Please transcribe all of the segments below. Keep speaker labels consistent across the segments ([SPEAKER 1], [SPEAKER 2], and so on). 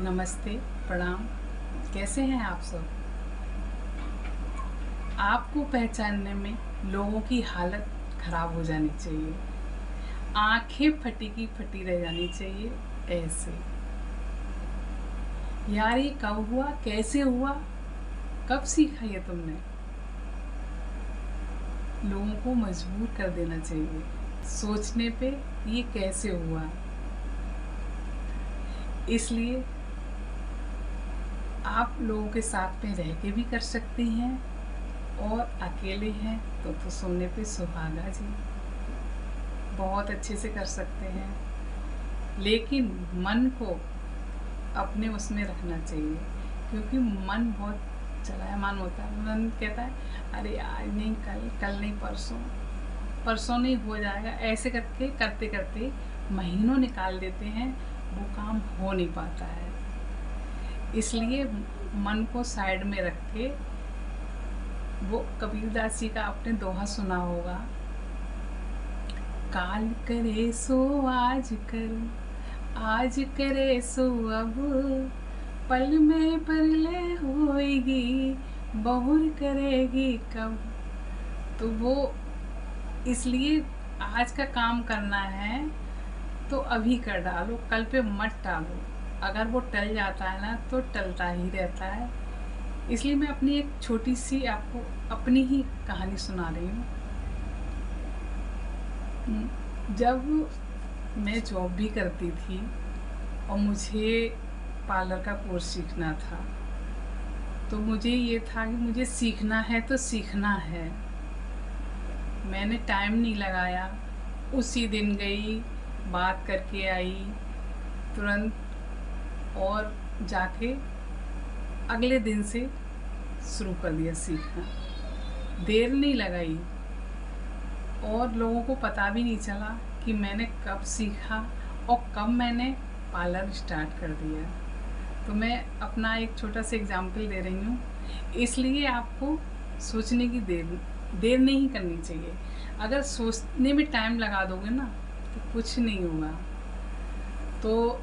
[SPEAKER 1] नमस्ते, प्रणाम। कैसे हैं आप सब? आपको पहचानने में लोगों की हालत ख़राब हो जानी चाहिए, आँखें फटी की फटी रह जानी चाहिए, ऐसे। यार ये कब हुआ, कैसे हुआ, कब सीखा ये तुमने? लोगों को मजबूर कर देना चाहिए सोचने पे ये कैसे हुआ। इसलिए आप लोगों के साथ में रह के भी कर सकती हैं और अकेले हैं तो सुनने पे सुहागा जी, बहुत अच्छे से कर सकते हैं। लेकिन मन को अपने उसमें रखना चाहिए, क्योंकि मन बहुत चलायमान होता है। मन कहता है अरे आज नहीं, कल नहीं, परसों नहीं, हो जाएगा। ऐसे करके करते करते महीनों निकाल देते हैं, वो काम हो नहीं पाता है। इसलिए मन को साइड में रख के, वो कबीरदास जी का आपने दोहा सुना होगा, काल करे सो आज कर, आज करे सो अब, पल में परले होएगी, बहुर करेगी कब। तो वो इसलिए आज का काम करना है तो अभी कर डालो, कल पे मत टालो। अगर वो टल जाता है ना तो टलता ही रहता है। इसलिए मैं अपनी एक छोटी सी आपको अपनी ही कहानी सुना रही हूँ। जब मैं जॉब भी करती थी और मुझे पार्लर का कोर्स सीखना था, तो मुझे ये था कि मुझे सीखना है तो सीखना है। मैंने टाइम नहीं लगाया, उसी दिन गई, बात करके आई तुरंत, और जाके अगले दिन से शुरू कर दिया सीखना। देर नहीं लगाई और लोगों को पता भी नहीं चला कि मैंने कब सीखा और कब मैंने पार्लर स्टार्ट कर दिया। तो मैं अपना एक छोटा सा एग्जाम्पल दे रही हूँ। इसलिए आपको सोचने की देर नहीं करनी चाहिए। अगर सोचने में टाइम लगा दोगे ना तो कुछ नहीं होगा। तो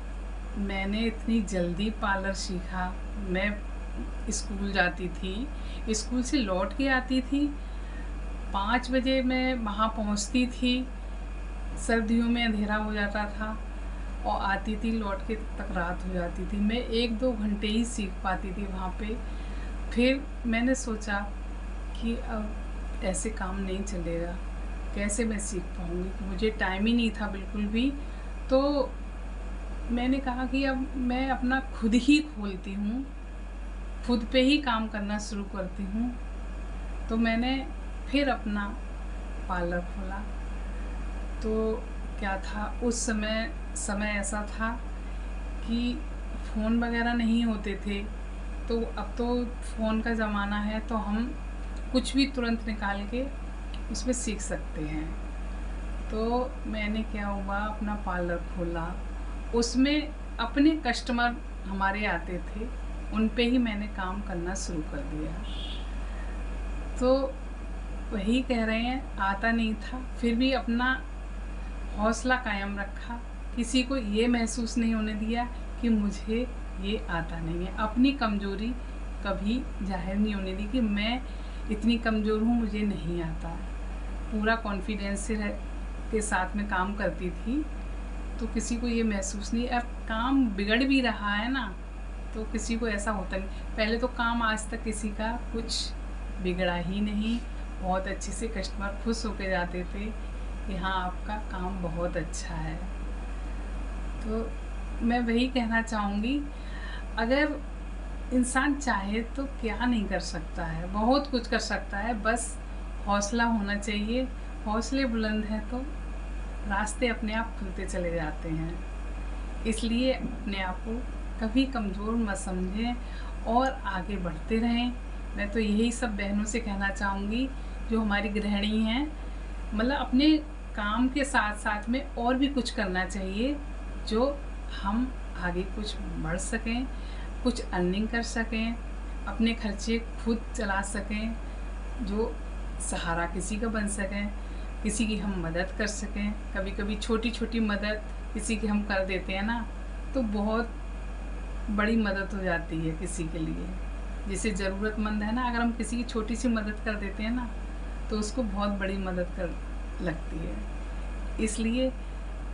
[SPEAKER 1] मैंने इतनी जल्दी पार्लर सीखा। मैं स्कूल जाती थी, स्कूल से लौट के आती थी, 5 बजे मैं वहाँ पहुँचती थी, सर्दियों में अंधेरा हो जाता था, और आती थी लौट के तक रात हो जाती थी। मैं 1-2 घंटे ही सीख पाती थी वहाँ पे। फिर मैंने सोचा कि अब ऐसे काम नहीं चलेगा, कैसे मैं सीख पाऊँगी, मुझे टाइम ही नहीं था बिल्कुल भी। तो मैंने कहा कि अब मैं अपना खुद ही खोलती हूँ, खुद पे ही काम करना शुरू करती हूँ। तो मैंने फिर अपना पार्लर खोला। तो क्या था, उस समय ऐसा था कि फ़ोन वगैरह नहीं होते थे। तो अब तो फ़ोन का ज़माना है, तो हम कुछ भी तुरंत निकाल के उसमें सीख सकते हैं। तो मैंने क्या हुआ, अपना पार्लर खोला। उसमें अपने कस्टमर हमारे आते थे, उन पे ही मैंने काम करना शुरू कर दिया। तो वही कह रहे हैं, आता नहीं था, फिर भी अपना हौसला कायम रखा। किसी को ये महसूस नहीं होने दिया कि मुझे ये आता नहीं है। अपनी कमज़ोरी कभी ज़ाहिर नहीं होने दी कि मैं इतनी कमज़ोर हूँ, मुझे नहीं आता। पूरा कॉन्फिडेंस से के साथ में काम करती थी, तो किसी को ये महसूस नहीं। अब काम बिगड़ भी रहा है ना, तो किसी को ऐसा होता नहीं। पहले तो काम आज तक किसी का कुछ बिगड़ा ही नहीं। बहुत अच्छे से कस्टमर खुश होकर जाते थे कि हाँ आपका काम बहुत अच्छा है। तो मैं वही कहना चाहूँगी, अगर इंसान चाहे तो क्या नहीं कर सकता है, बहुत कुछ कर सकता है। बस हौसला होना चाहिए। हौसले बुलंद हैं तो रास्ते अपने आप खुलते चले जाते हैं। इसलिए अपने आप को कभी कमज़ोर मत समझें और आगे बढ़ते रहें। मैं तो यही सब बहनों से कहना चाहूँगी जो हमारी गृहिणी हैं, मतलब अपने काम के साथ साथ में और भी कुछ करना चाहिए, जो हम आगे कुछ बढ़ सकें, कुछ अर्निंग कर सकें, अपने खर्चे खुद चला सकें, जो सहारा किसी का बन सकें, किसी की हम मदद कर सकें। कभी कभी छोटी छोटी मदद किसी की हम कर देते हैं ना, तो बहुत बड़ी मदद हो जाती है किसी के लिए। जैसे ज़रूरतमंद है ना, अगर हम किसी की छोटी सी मदद कर देते हैं ना, तो उसको बहुत बड़ी मदद कर लगती है। इसलिए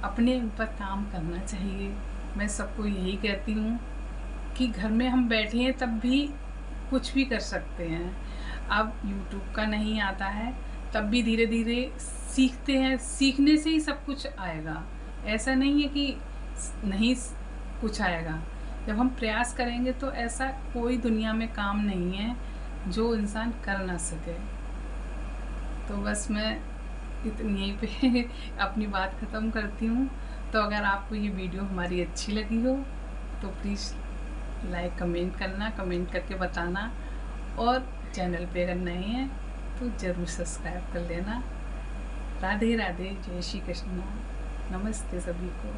[SPEAKER 1] अपने ऊपर काम करना चाहिए। मैं सबको यही कहती हूँ कि घर में हम बैठे हैं तब भी कुछ भी कर सकते हैं। अब यूट्यूब का नहीं आता है तब भी धीरे धीरे सीखते हैं, सीखने से ही सब कुछ आएगा। ऐसा नहीं है कि नहीं कुछ आएगा। जब हम प्रयास करेंगे तो ऐसा कोई दुनिया में काम नहीं है जो इंसान कर ना सके। तो बस मैं इतनी यहीं पे अपनी बात ख़त्म करती हूँ। तो अगर आपको ये वीडियो हमारी अच्छी लगी हो तो प्लीज़ लाइक कमेंट करना, कमेंट करके बताना, और चैनल पे अगर नए हैं तो ज़रूर सब्सक्राइब कर लेना। राधे राधे, जय श्री कृष्ण, नमस्ते सभी को।